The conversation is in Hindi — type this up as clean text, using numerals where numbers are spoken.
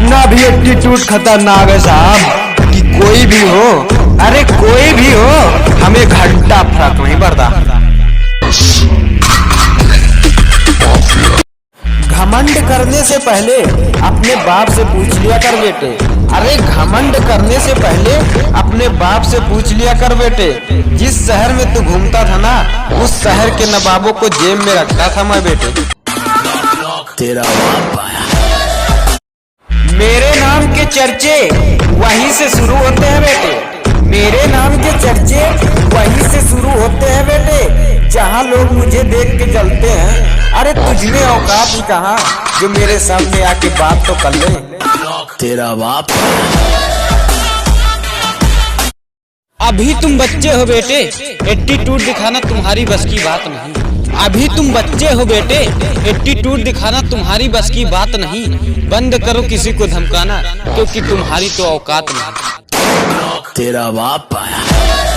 अपना भी एटीट्यूड खतरनाक है साहब कि कोई भी हो, अरे कोई भी हो, हमें घंटा फर्क नहीं पड़ता। घमंड करने से पहले अपने बाप से पूछ लिया कर बेटे। अरे घमंड करने से पहले अपने बाप से पूछ लिया कर बेटे। जिस शहर में तू घूमता था ना, उस शहर के नवाबों को जेब में रखता था मैं बेटे। तेरा बाप आया। मेरे नाम के चर्चे वहीं से शुरू होते हैं बेटे। मेरे नाम के चर्चे वहीं से शुरू होते हैं बेटे, जहां लोग मुझे देख के जलते हैं। अरे तुझमें औकात ही कहाँ जो मेरे सामने आके बात तो कर ले। तेरा बाप। अभी तुम बच्चे हो बेटे, एटीट्यूड दिखाना तुम्हारी बस की बात नहीं। अभी तुम बच्चे हो बेटे, एटीट्यूड दिखाना तुम्हारी बस की बात नहीं। बंद करो किसी को धमकाना, क्योंकि तुम्हारी तो औकात नहीं। तेरा बाप आया।